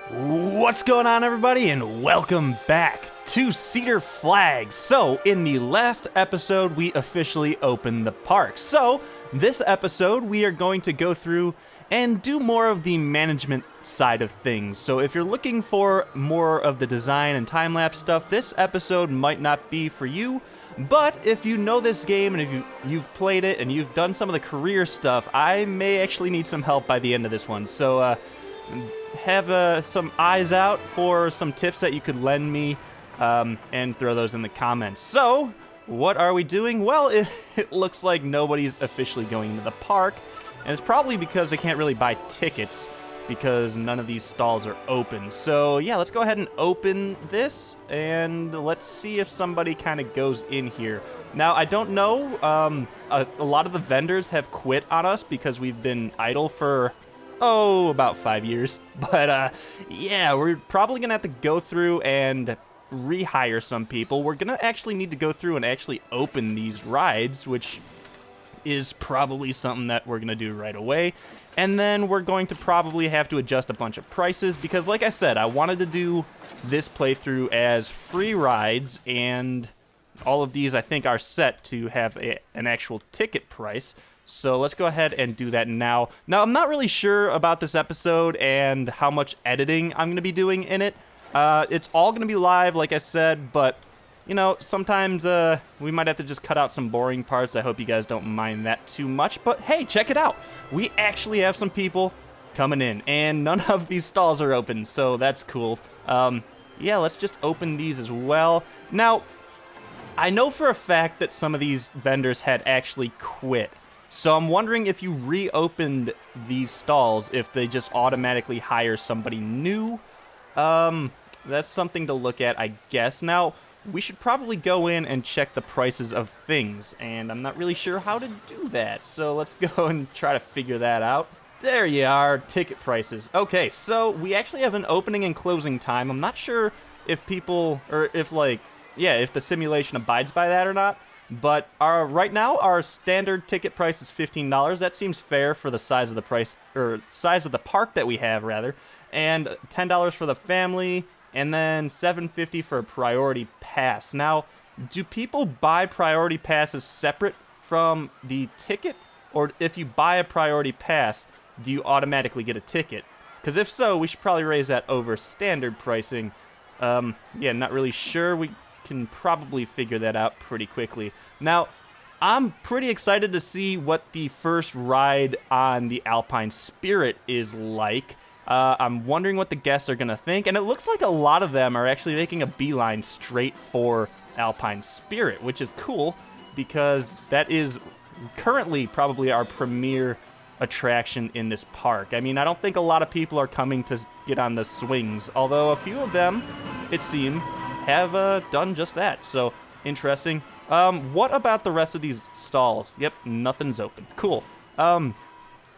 What's going on, everybody, and welcome back to Cedar Flags. So, in the last episode, we officially opened the park. So, this episode, we are going to go through and do more of the management side of things. So, if you're looking for more of the design and time-lapse stuff, this episode might not be for you. But if you know this game and if you've played it and you've done some of the career stuff, I may actually need some help by the end of this one. So, have some eyes out for some tips that you could lend me and throw those in the comments. So, what are we doing? Well, it looks like nobody's officially going into the park, and it's probably because they can't really buy tickets because none of these stalls are open. So, yeah, let's go ahead and open this, and let's see if somebody kind of goes in here. Now, I don't know, a lot of the vendors have quit on us because we've been idle for about 5 years. But, yeah, we're probably going to have to go through and rehire some people. We're going to actually need to go through and actually open these rides, which is probably something that we're going to do right away. And then we're going to probably have to adjust a bunch of prices because, like I said, I wanted to do this playthrough as free rides, and all of these, I think, are set to have an actual ticket price. So let's go ahead and do that now. Now, I'm not really sure about this episode and how much editing I'm going to be doing in it. It's all going to be live, like I said, but, you know, sometimes we might have to just cut out some boring parts. I hope you guys don't mind that too much. But, hey, check it out. We actually have some people coming in, and none of these stalls are open, so that's cool. Yeah, let's just open these as well. Now, I know for a fact that some of these vendors had actually quit. So I'm wondering if you reopened these stalls, if they just automatically hire somebody new. That's something to look at, I guess. Now, we should probably go in and check the prices of things, and I'm not really sure how to do that. So let's go and try to figure that out. There you are, ticket prices. Okay, so we actually have an opening and closing time. I'm not sure if people, or if if the simulation abides by that or not. But right now, our standard ticket price is $15. That seems fair for the size of the price, or size of the park that we have, rather. And $10 for the family, and then $7.50 for a priority pass. Now, do people buy priority passes separate from the ticket? Or if you buy a priority pass, do you automatically get a ticket? Because if so, we should probably raise that over standard pricing. Yeah, not really sure. We can probably figure that out pretty quickly. Now, I'm pretty excited to see what the first ride on the Alpine Spirit is like. I'm wondering what the guests are going to think, and it looks like a lot of them are actually making a beeline straight for Alpine Spirit, which is cool because that is currently probably our premier attraction in this park. I mean, I don't think a lot of people are coming to get on the swings, although a few of them, it seems, have done just that. So, interesting. What about the rest of these stalls? Yep, nothing's open. Cool.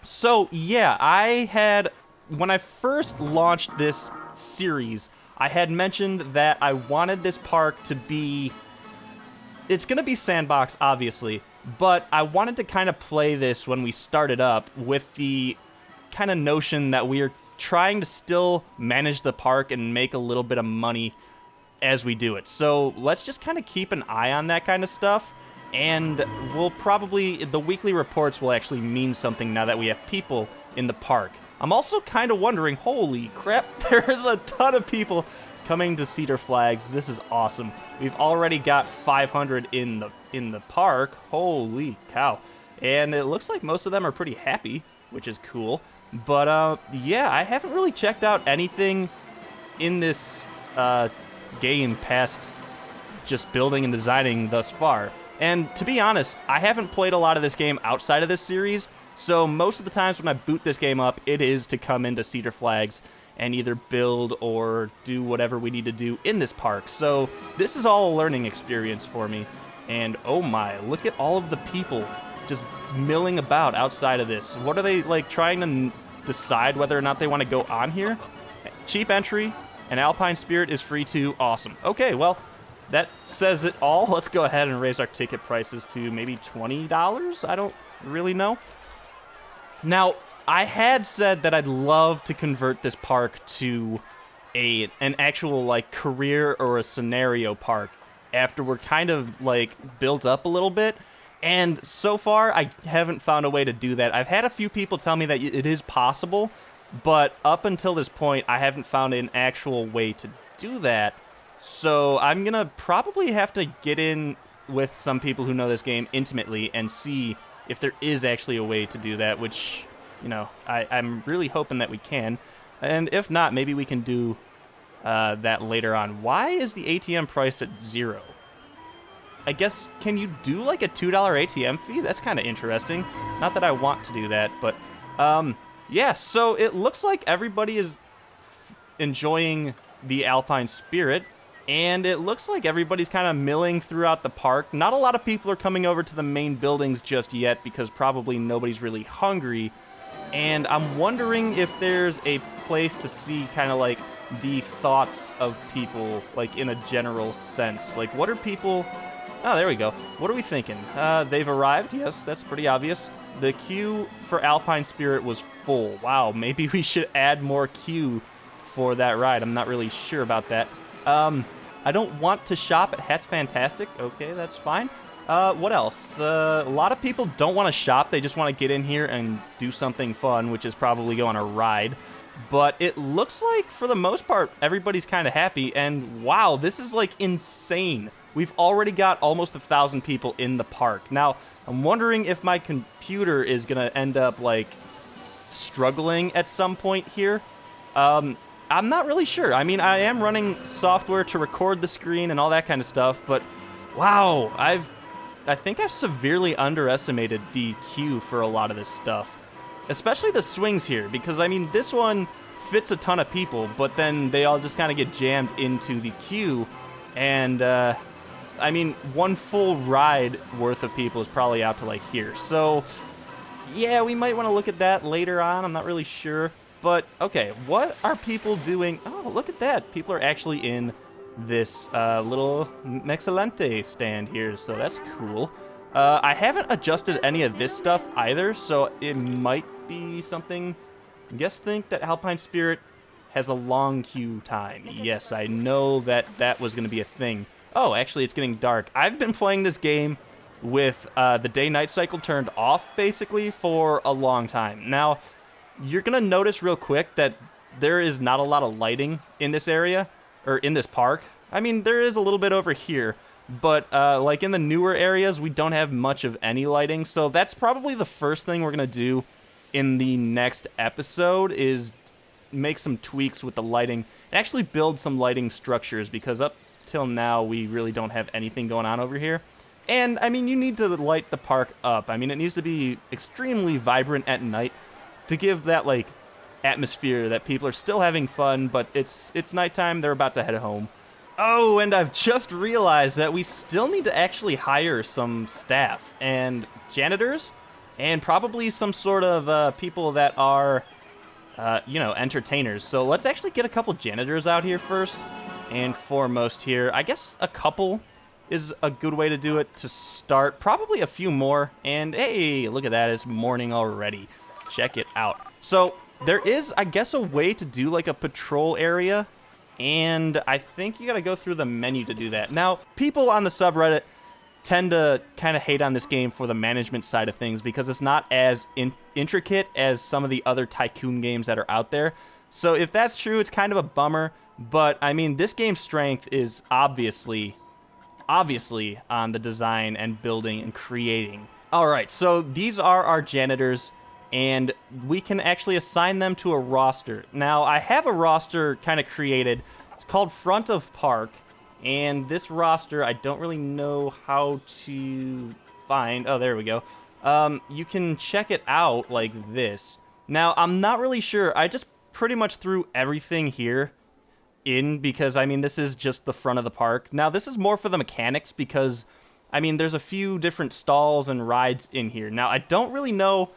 So, yeah, when I first launched this series, I had mentioned that I wanted this park to be, it's going to be sandbox, obviously, but I wanted to kind of play this when we started up with the kind of notion that we are trying to still manage the park and make a little bit of money as we do it. So let's just kind of keep an eye on that kind of stuff, and we'll probably, the weekly reports will actually mean something now that we have people in the park. I'm also kind of wondering, holy crap, there's a ton of people coming to Cedar Flags. This is awesome. We've already got 500 in the park. Holy cow. And it looks like most of them are pretty happy, which is cool. But yeah, I haven't really checked out anything in this game past just building and designing thus far. And to be honest, I haven't played a lot of this game outside of this series, so most of the times when I boot this game up, it is to come into Cedar Flags and either build or do whatever we need to do in this park. So this is all a learning experience for me. And oh my, look at all of the people just milling about outside of this. What are they, like, trying to decide whether or not they want to go on here? Cheap entry, and Alpine Spirit is free too. Awesome. Okay, well, that says it all. Let's go ahead and raise our ticket prices to maybe $20. I don't really know. Now, I had said that I'd love to convert this park to an actual like career or a scenario park after we're kind of like built up a little bit. And so far, I haven't found a way to do that. I've had a few people tell me that it is possible, but up until this point, I haven't found an actual way to do that. So I'm going to probably have to get in with some people who know this game intimately and see if there is actually a way to do that, which, you know, I'm really hoping that we can. And if not, maybe we can do that later on. Why is the ATM price at 0? I guess, can you do like a $2 ATM fee? That's kind of interesting. Not that I want to do that, but yeah, so it looks like everybody is enjoying the Alpine Spirit, and it looks like everybody's kind of milling throughout the park. Not a lot of people are coming over to the main buildings just yet because probably nobody's really hungry, and I'm wondering if there's a place to see kind of like the thoughts of people, like in a general sense. Like, what are people... Oh, there we go. What are we thinking? They've arrived. Yes, that's pretty obvious. The queue for Alpine Spirit was full. Wow, maybe we should add more queue for that ride. I'm not really sure about that. I don't want to shop at Hats Fantastic. Okay, that's fine. What else? A lot of people don't want to shop. They just want to get in here and do something fun, which is probably go on a ride. But it looks like, for the most part, everybody's kind of happy. And wow, this is like insane. We've already got almost 1,000 people in the park. Now, I'm wondering if my computer is going to end up, like, struggling at some point here. I'm not really sure. I mean, I am running software to record the screen and all that kind of stuff, but wow, I think I've severely underestimated the queue for a lot of this stuff. Especially the swings here, because, I mean, this one fits a ton of people, but then they all just kind of get jammed into the queue, and, I mean, one full ride worth of people is probably out to, like, here. So, yeah, we might want to look at that later on. I'm not really sure. But, okay, what are people doing? Oh, look at that. People are actually in this little Mexcellente stand here, so that's cool. I haven't adjusted any of this stuff either, so it might be something. I guess think that Alpine Spirit has a long queue time. Yes, I know that that was going to be a thing. Oh, actually, it's getting dark. I've been playing this game with the day-night cycle turned off, basically, for a long time. Now, you're going to notice real quick that there is not a lot of lighting in this area, or in this park. I mean, there is a little bit over here, but like in the newer areas, we don't have much of any lighting, so that's probably the first thing we're going to do in the next episode is make some tweaks with the lighting and actually build some lighting structures, because up till now we really don't have anything going on over here. And I mean, you need to light the park up. I mean, it needs to be extremely vibrant at night to give that like atmosphere that people are still having fun, but it's nighttime, they're about to head home. Oh, and I've just realized that we still need to actually hire some staff and janitors and probably some sort of people that are you know, entertainers. So let's actually get a couple janitors out here first and foremost here. I guess a couple is a good way to do it to start. Probably a few more. And hey, look at that. It's morning already. Check it out. So there is, I guess, a way to do like a patrol area. And I think you got to go through the menu to do that. Now, people on the subreddit tend to kind of hate on this game for the management side of things because it's not as intricate as some of the other tycoon games that are out there. So if that's true, it's kind of a bummer. But I mean, this game's strength is obviously on the design and building and creating. All right, so these are our janitors, and we can actually assign them to a roster. Now, I have a roster kind of created. It's called Front of Park. And this roster, I don't really know how to find. Oh, there we go. You can check it out like this. Now, I'm not really sure. I just pretty much threw everything here in because, I mean, this is just the front of the park. Now, this is more for the mechanics because, I mean, there's a few different stalls and rides in here. Now, I don't really know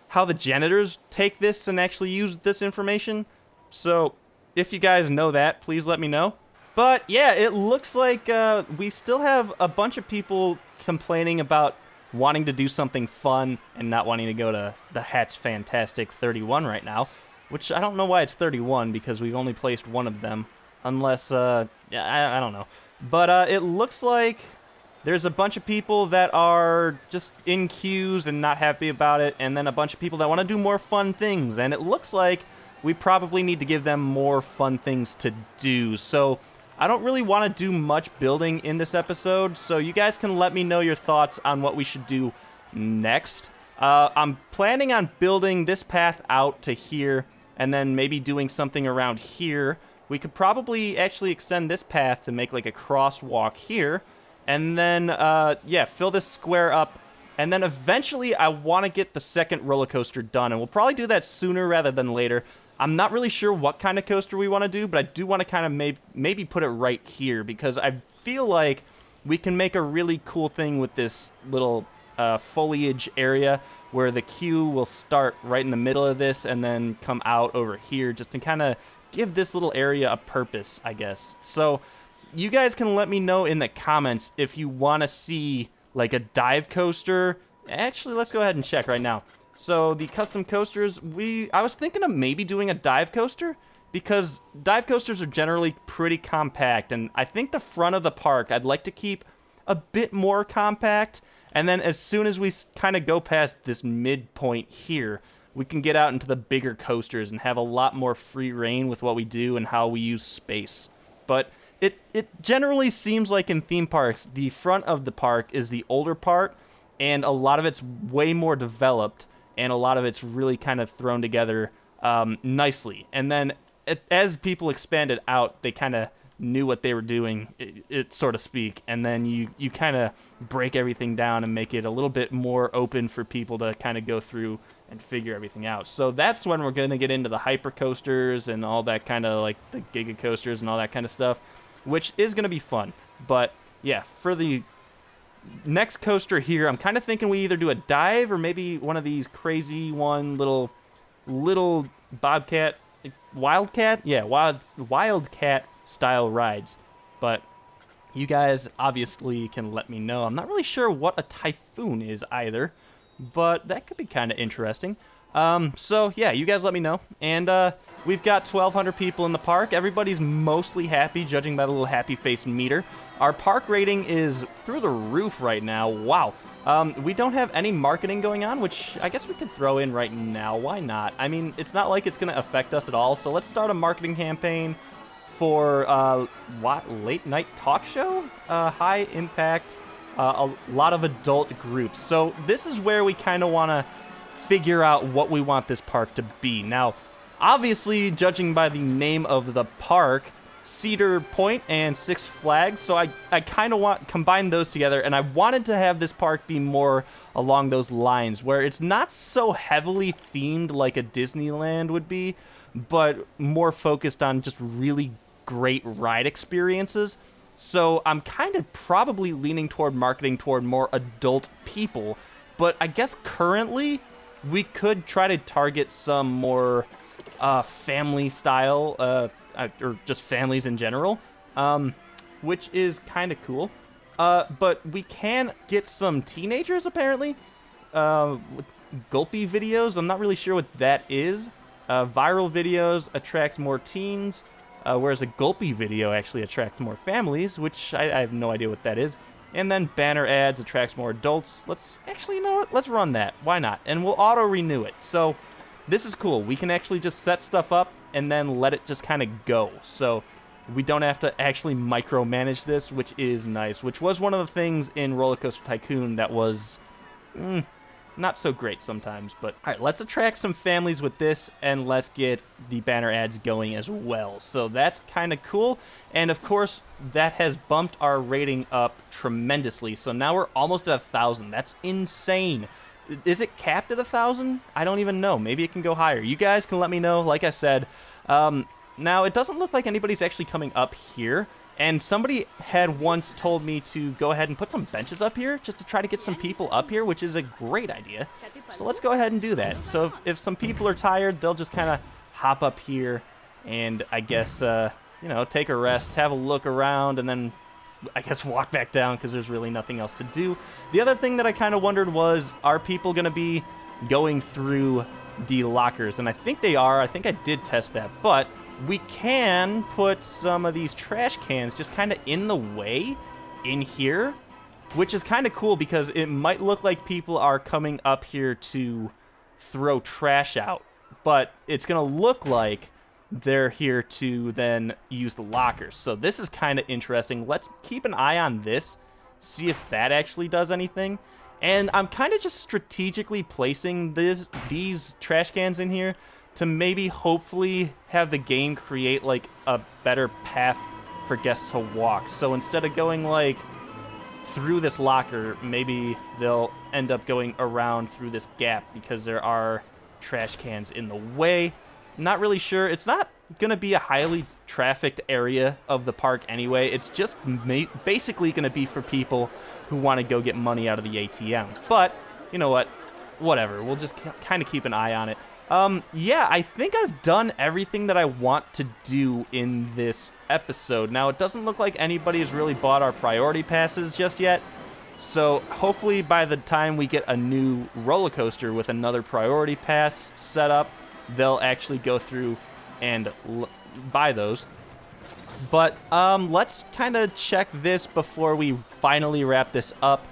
how the janitors take this and actually use this information. So, if you guys know that, please let me know. But yeah, it looks like we still have a bunch of people complaining about wanting to do something fun and not wanting to go to the Hats Fantastic 31 right now. which I don't know why it's 31 because we've only placed one of them. Unless, yeah, I don't know. But it looks like there's a bunch of people that are just in queues and not happy about it, and then a bunch of people that want to do more fun things, and it looks like we probably need to give them more fun things to do. So I don't really want to do much building in this episode, so you guys can let me know your thoughts on what we should do next. I'm planning on building this path out to here, and then maybe doing something around here. We could probably actually extend this path to make like a crosswalk here, and then, yeah, fill this square up, and then eventually I want to get the second roller coaster done, and we'll probably do that sooner rather than later. I'm not really sure what kind of coaster we want to do, but I do want to kind of maybe put it right here, because I feel like we can make a really cool thing with this little foliage area where the queue will start right in the middle of this and then come out over here, just to kind of give this little area a purpose, I guess. So you guys can let me know in the comments if you want to see like a dive coaster. Actually, let's go ahead and check right now. So the custom coasters, I was thinking of maybe doing a dive coaster, because dive coasters are generally pretty compact, and I think the front of the park I'd like to keep a bit more compact, and then as soon as we kind of go past this midpoint here, we can get out into the bigger coasters and have a lot more free reign with what we do and how we use space. But it generally seems like in theme parks, the front of the park is the older part, and a lot of it's way more developed, and a lot of it's really kind of thrown together nicely. And then as people expanded out, they kind of knew what they were doing, so to speak, and then you kind of break everything down and make it a little bit more open for people to kind of go through and figure everything out. So that's when we're going to get into the hyper coasters and all that kind of like the giga coasters and all that kind of stuff, which is going to be fun. But yeah, for the next coaster here, I'm kind of thinking we either do a dive or maybe one of these crazy little bobcat, wildcat? Yeah, wildcat style rides. But you guys obviously can let me know. I'm not really sure what a typhoon is either, but that could be kind of interesting. So yeah, you guys let me know. And we've got 1,200 people in the park. Everybody's mostly happy, judging by the little happy face meter. Our park rating is through the roof right now. Wow. We don't have any marketing going on, which I guess we could throw in right now. Why not? I mean, it's not like it's going to affect us at all. So let's start a marketing campaign for late night talk show, high impact, a lot of adult groups. So this is where we kind of want to figure out what we want this park to be. Now, obviously, judging by the name of the park, Cedar Point and Six Flags, so I kind of want combine those together, and I wanted to have this park be more along those lines, where it's not so heavily themed like a Disneyland would be, but more focused on just really great ride experiences. So I'm kind of probably leaning toward marketing toward more adult people, but I guess currently we could try to target some more family style, or just families in general, which is kind of cool. But we can get some teenagers, apparently, with gulpy videos. I'm not really sure what that is. Viral videos attracts more teens, whereas a gulpy video actually attracts more families, which I have no idea what that is. And then banner ads attracts more adults. Let's actually, you know what? Let's run that. Why not? And we'll auto-renew it. So this is cool. We can actually just set stuff up and then let it just kind of go. So we don't have to actually micromanage this, which is nice, which was one of the things in Roller Coaster Tycoon that was not so great sometimes. But all right, let's attract some families with this, and let's get the banner ads going as well. So that's kind of cool. And of course, that has bumped our rating up tremendously. So now we're almost at 1,000. That's insane. Is it capped at 1,000? I don't even know. Maybe it can go higher. You guys can let me know. Like I said, now it doesn't look like anybody's actually coming up here. And somebody had once told me to go ahead and put some benches up here just to try to get some people up here, which is a great idea. So let's go ahead and do that. So if some people are tired, they'll just kind of hop up here and I guess, you know, take a rest, have a look around, and then I guess walk back down because there's really nothing else to do. The other thing that I kind of wondered was, are people going to be going through the lockers, and I think they are. I think I did test that, but we can put some of these trash cans just kind of in the way in here, which is kind of cool because it might look like people are coming up here to throw trash out, but it's going to look like they're here to then use the lockers. So this is kind of interesting. Let's keep an eye on this, see if that actually does anything. And I'm kind of just strategically placing these trash cans in here to maybe hopefully have the game create like a better path for guests to walk. So instead of going like through this locker, maybe they'll end up going around through this gap because there are trash cans in the way. Not really sure. It's not going to be a highly trafficked area of the park anyway. It's just basically going to be for people who want to go get money out of the ATM. But, you know what? Whatever. We'll just kind of keep an eye on it. Yeah, I think I've done everything that I want to do in this episode. Now, it doesn't look like anybody has really bought our priority passes just yet. So hopefully by the time we get a new roller coaster with another priority pass set up, they'll actually go through and buy those. But let's kind of check this before we finally wrap this up.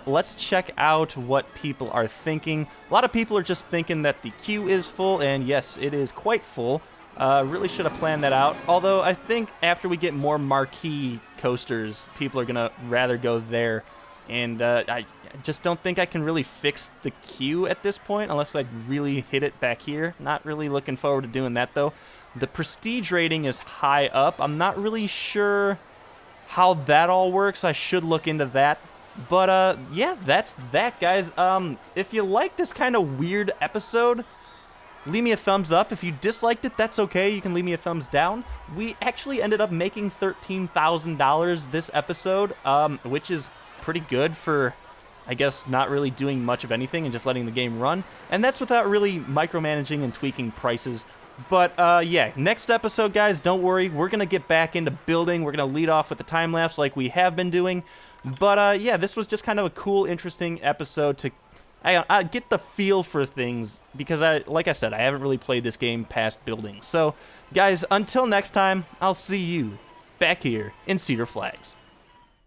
Let's check out what people are thinking. A lot of people are just thinking that the queue is full, and yes, it is quite full. Really should have planned that out. Although I think after we get more marquee coasters, people are going to rather go there. And I just don't think I can really fix the queue at this point unless I really hit it back here. Not really looking forward to doing that, though. The prestige rating is high up. I'm not really sure how that all works. I should look into that. But, yeah, that's that, guys. If you like this kind of weird episode, leave me a thumbs up. If you disliked it, that's okay. You can leave me a thumbs down. We actually ended up making $13,000 this episode, which is pretty good for, I guess, not really doing much of anything and just letting the game run. And that's without really micromanaging and tweaking prices. But, yeah, next episode, guys, don't worry. We're going to get back into building. We're going to lead off with the time-lapse like we have been doing. But, yeah, this was just kind of a cool, interesting episode to I get the feel for things because, like I said, I haven't really played this game past building. So, guys, until next time, I'll see you back here in Cedar Flags.